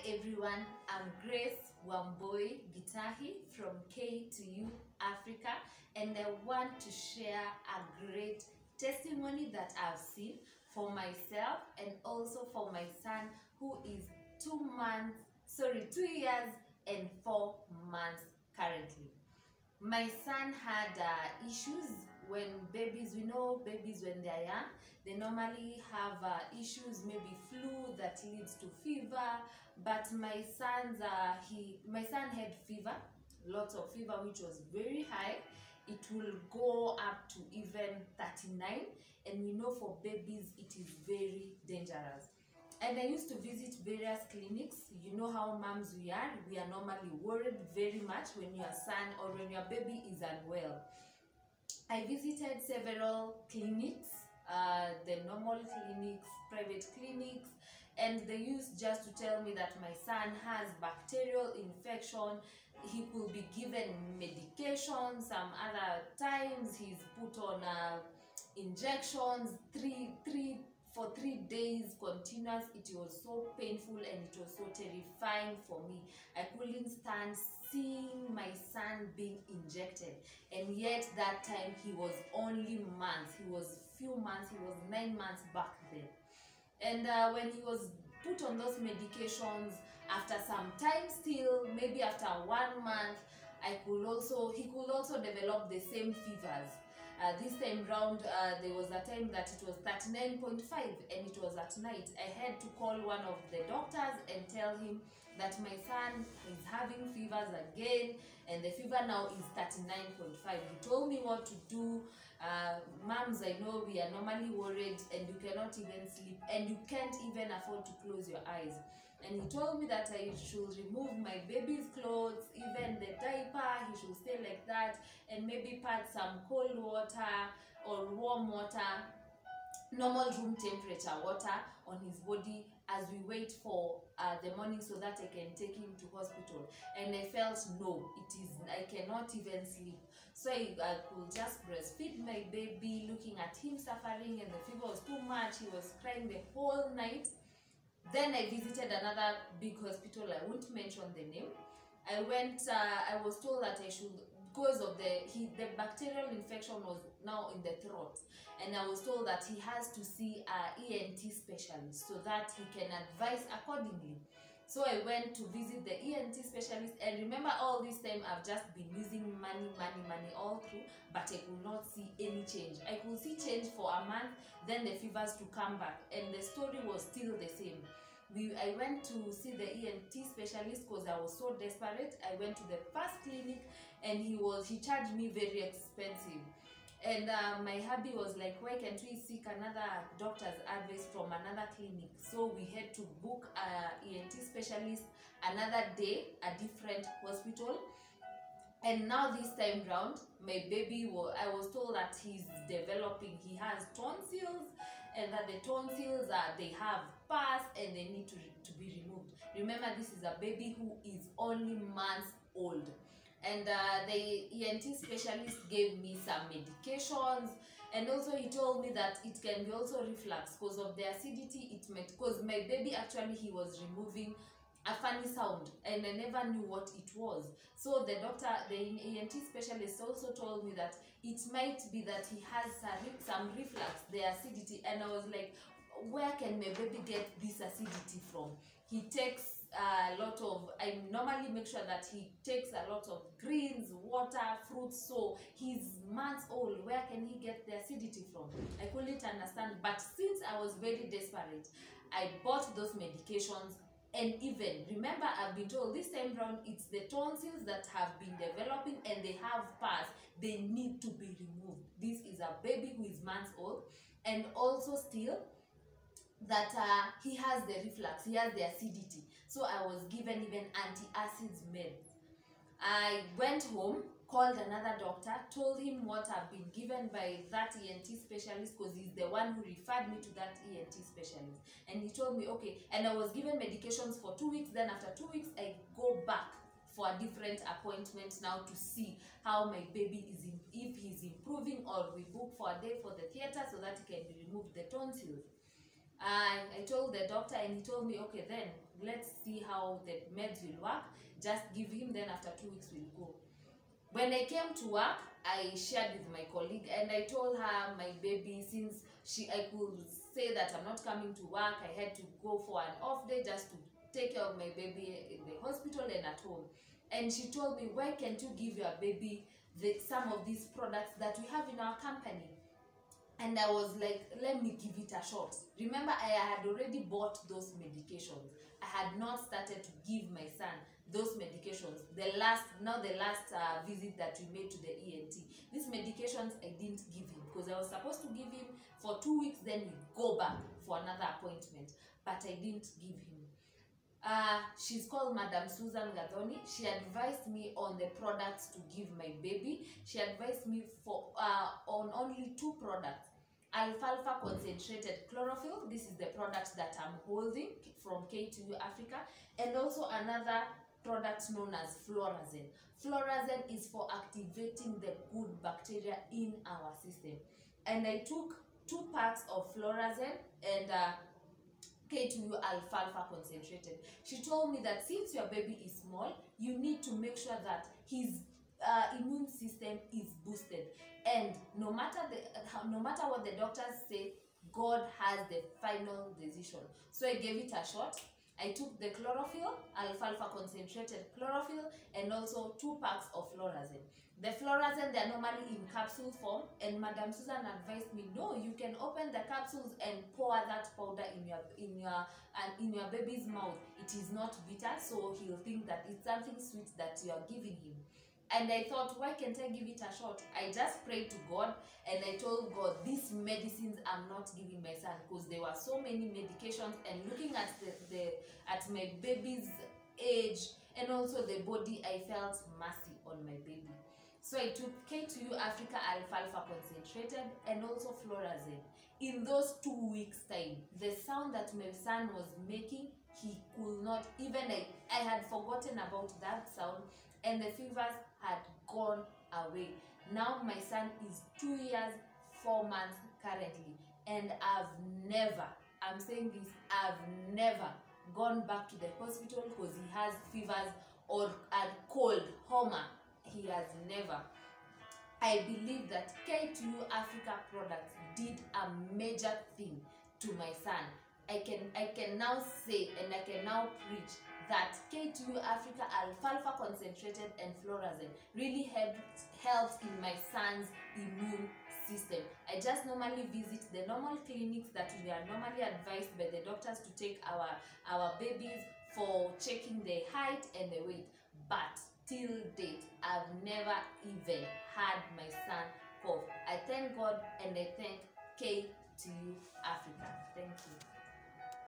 everyone, I'm Grace Wamboi Gitahi from K2U Africa, and I want to share a great testimony that I've seen for myself and also for my son who is 2 years and 4 months currently. My son had issues when babies, we know babies when they are young, they normally have issues, maybe flu that leads to fever. But my son had fever, lots of fever, which was very high. It will go up to even 39, and we know for babies it is very dangerous. And I used to visit various clinics. You know how moms we are normally worried very much when your son or when your baby is unwell. I visited several clinics, the normal clinics, private clinics, and they used just to tell me that my son has bacterial infection. He could be given medication. Some other times he's put on injections for 3 days continuous. It was so painful and it was so terrifying for me. I couldn't stand seeing my son being injected, and yet that time he was only months. He was few months. He was 9 months back then. And when he was put on those medications, after some time, still maybe after 1 month, he could also develop the same fevers. This time round, there was a time that it was 39.5 and it was at night. I had to call one of the doctors and tell him that my son is having fevers again, and the fever now is 39.5. He told me what to do. Moms, I know we are normally worried, and you cannot even sleep, and you can't even afford to close your eyes. And he told me that I should remove my baby's clothes, even the diaper, he should stay like that, and maybe put some cold water or warm water, normal room temperature water on his body as we wait for the morning so that I can take him to hospital. And I felt no, I cannot even sleep. So I could just breastfeed my baby, looking at him suffering, and the fever was too much. He was crying the whole night. Then I visited another big hospital. I won't mention the name. I was told that I should, because of the bacterial infection was now in the throat, and I was told that he has to see an ENT specialist so that he can advise accordingly. So I went to visit the ENT specialist, and remember, all this time I've just been using money all through, but I could not see any change. I could see change for a month, then the fevers to come back, and the story was still the same. I went to see the ENT specialist because I was so desperate. I went to the first clinic, and he charged me very expensive. And my hubby was like, why can't we seek another doctor's advice from another clinic? So we had to book a ENT specialist another day, a different hospital. And now this time round, my baby, I was told that he's developing, he has tonsils, and that the tonsils they have pus and they need to be removed. Remember, this is a baby who is only months old. And the ENT specialist gave me some medications, and also he told me that it can be also reflux because of the acidity. Because my baby, actually, he was removing a funny sound, and I never knew what it was. So the ENT specialist also told me that it might be that he has some reflux, the acidity. And I was like, where can my baby get this acidity from? He takes a lot of, I normally make sure that he takes a lot of greens, water, fruits. So he's months old, where can he get the acidity from? I couldn't understand. But since I was very desperate, I bought those medications. And even, remember, I've been told this time round, it's the tonsils that have been developing and they have pus. They need to be removed. This is a baby who is months old, and also still that he has the reflux, he has the acidity. So I was given even antacids meds. I went home, called another doctor, told him what I've been given by that ENT specialist, because he's the one who referred me to that ENT specialist. And he told me, okay, and I was given medications for 2 weeks. Then after 2 weeks, I go back for a different appointment now to see how my baby is, if he's improving, or we book for a day for the theater so that he can remove the tonsils. I told the doctor, and he told me, okay, then let's see how the meds will work. Just give him, then after 2 weeks we'll go. When I came to work, I shared with my colleague, and I told her my baby, since I could say that I'm not coming to work, I had to go for an off day just to take care of my baby in the hospital and at home. And she told me, why can't you give your baby some of these products that we have in our company? And I was like, let me give it a shot. Remember, I had already bought those medications. I had not started to give my son those medications. The last visit that we made to the ENT, these medications I didn't give him, because I was supposed to give him for 2 weeks, then we go back for another appointment, but I didn't give him. She's called Madam Susan Gathoni. She advised me on the products to give my baby. She advised me on only 2 products. Alfalfa concentrated chlorophyll. This is the product that I'm holding from K2U Africa, and also another product known as Florazin. Florazin is for activating the good bacteria in our system. And I took 2 packs of Florazin and K2U alfalfa concentrated. She told me that since your baby is small, you need to make sure that his immune system is boosted, and no matter what the doctors say, God has the final decision. So I gave it a shot. I took the chlorophyll, alfalfa concentrated chlorophyll, and also 2 packs of Florazin. The Florazin, they are normally in capsule form, and Madam Susan advised me, no, you can open the capsules and pour that powder in your baby's mouth. It is not bitter, so he'll think that it's something sweet that you are giving him. And I thought, why can't I give it a shot? I just prayed to God, and I told God, these medicines I'm not giving my son, because there were so many medications, and looking at at my baby's age and also the body, I felt mercy on my baby. So I took K2U Africa alfalfa concentrated and also Florazin. In those 2 weeks time, the sound that my son was making, he could not, even I had forgotten about that sound, and the fevers had gone away. Now my son is 2 years, 4 months currently, and I'm saying this, I've never gone back to the hospital because he has fevers or a cold, homa. He has never. I believe that K2U Africa products did a major thing to my son. I can now say, and I can now preach, that K2U Africa alfalfa concentrated and Florazin really helped in my son's immune system. I just normally visit the normal clinics that we are normally advised by the doctors to take our babies for checking the height and the weight, but till date I've never even had my son cough. I thank God, and I thank K2U Africa. Thank you.